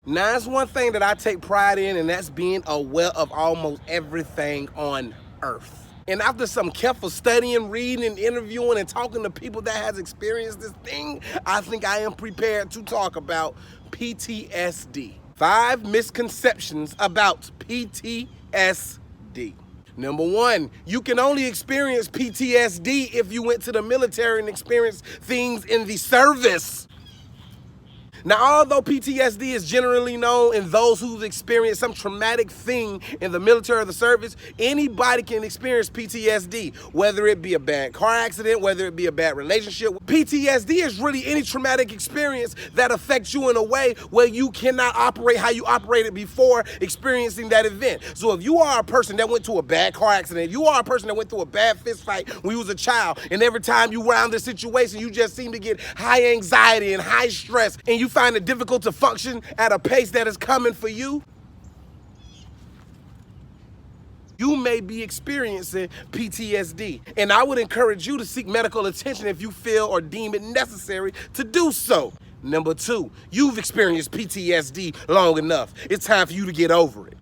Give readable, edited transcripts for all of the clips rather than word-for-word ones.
Now, that's one thing that I take pride in, and that's being aware of almost everything on earth. And after some careful studying, reading, and interviewing and talking to people that has experienced this thing, I think I am prepared to talk about PTSD. 5 misconceptions about PTSD. Number 1, you can only experience PTSD if you went to the military and experienced things in the service. Now, although PTSD is generally known in those who've experienced some traumatic thing in the military or the service, anybody can experience PTSD, whether it be a bad car accident, whether it be a bad relationship. PTSD is really any traumatic experience that affects you in a way where you cannot operate how you operated before experiencing that event. So if you are a person that went to a bad car accident, if you are a person that went through a bad fist fight when you was a child, and every time you around this situation, you just seem to get high anxiety and high stress, and you find it difficult to function at a pace that is coming for you, you may be experiencing PTSD. And I would encourage you to seek medical attention if you feel or deem it necessary to do so. Number 2, you've experienced PTSD long enough. It's time for you to get over it.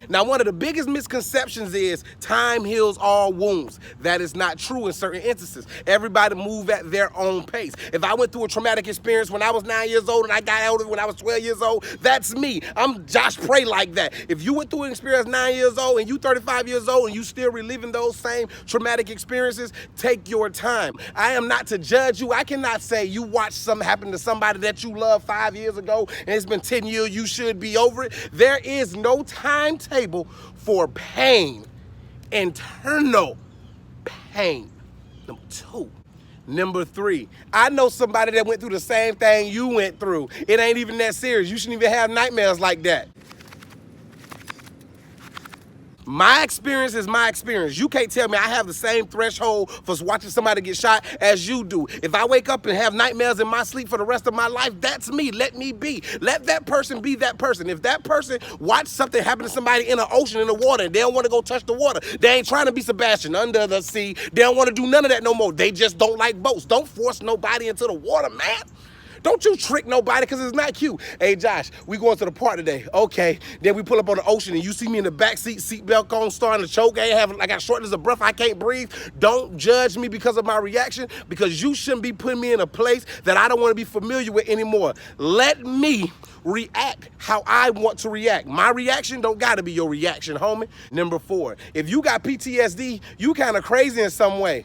Now, one of the biggest misconceptions is time heals all wounds. That is not true in certain instances. Everybody move at their own pace. If I went through a traumatic experience when I was 9 years old and I got out of it when I was 12 years old, that's me. I'm Josh Prey like that. If you went through an experience 9 years old and you 35 years old and you still reliving those same traumatic experiences, take your time. I am not to judge you. I cannot say you watched something happen to somebody that you loved 5 years ago and it's been 10 years, you should be over it. There is no timetable for pain, internal pain. Number 2. Number 3, I know somebody that went through the same thing you went through. It ain't even that serious. You shouldn't even have nightmares like that. My experience is my experience. You can't tell me I have the same threshold for watching somebody get shot as you do. If I wake up and have nightmares in my sleep for the rest of my life, that's me. Let me be. Let that person be that person. If that person watched something happen to somebody in the ocean, in the water, and they don't want to go touch the water, they ain't trying to be Sebastian under the sea. They don't want to do none of that no more. They just don't like boats. Don't force nobody into the water, man. Don't you trick nobody, because it's not cute. Hey, Josh, we going to the park today. Okay. Then we pull up on the ocean and you see me in the back seat, seatbelt on, starting to choke. I got shortness of breath. I can't breathe. Don't judge me because of my reaction, because you shouldn't be putting me in a place that I don't want to be familiar with anymore. Let me react how I want to react. My reaction don't got to be your reaction, homie. Number 4, if you got PTSD, you kind of crazy in some way.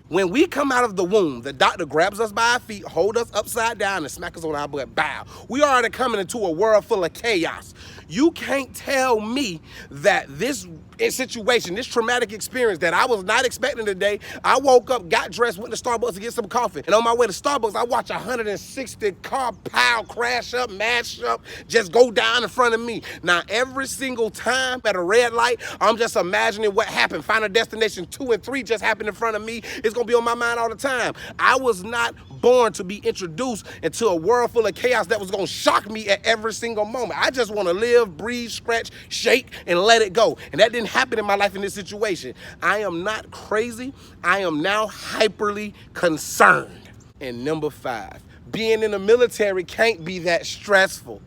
When we come out of the womb, the doctor grabs us by our feet, hold us upside down, and smack us on our butt. Bow. We already coming into a world full of chaos. You can't tell me that this situation, this traumatic experience that I was not expecting today, I woke up, got dressed, went to Starbucks to get some coffee. And on my way to Starbucks, I watched 160 car pile crash up, mash up, just go down in front of me. Now, every single time at a red light, I'm just imagining what happened. Final Destination 2 and 3 just happened in front of me. It's going to be on my mind all the time. I was not born to be introduced into a world full of chaos that was going to shock me at every single moment. I just want to live, breathe, stretch, shake, and let it go. And that didn't happen in my life in this situation. I am not crazy. I am now hyperly concerned. And number 5, being in the military can't be that stressful.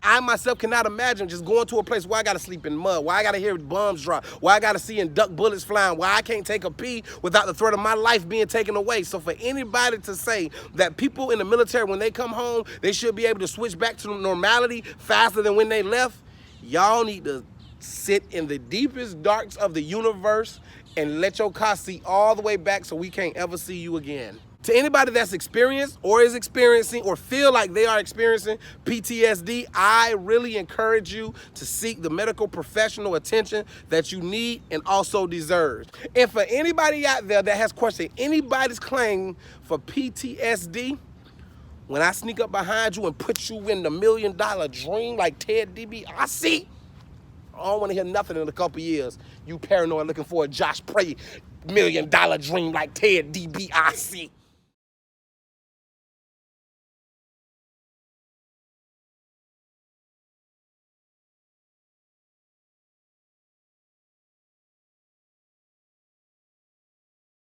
I myself cannot imagine just going to a place where I got to sleep in mud, where I got to hear bombs drop, where I got to see and duck bullets flying, where I can't take a pee without the threat of my life being taken away. So for anybody to say that people in the military, when they come home, they should be able to switch back to normality faster than when they left, y'all need to sit in the deepest darks of the universe and let your car see all the way back so we can't ever see you again. To anybody that's experienced or is experiencing or feel like they are experiencing PTSD, I really encourage you to seek the medical professional attention that you need and also deserve. And for anybody out there that has questioned anybody's claim for PTSD, when I sneak up behind you and put you in the $1 million dream like Ted DiBiase, I don't want to hear nothing in a couple years. You paranoid looking for a Josh Prey $1 million dream like Ted DiBiase.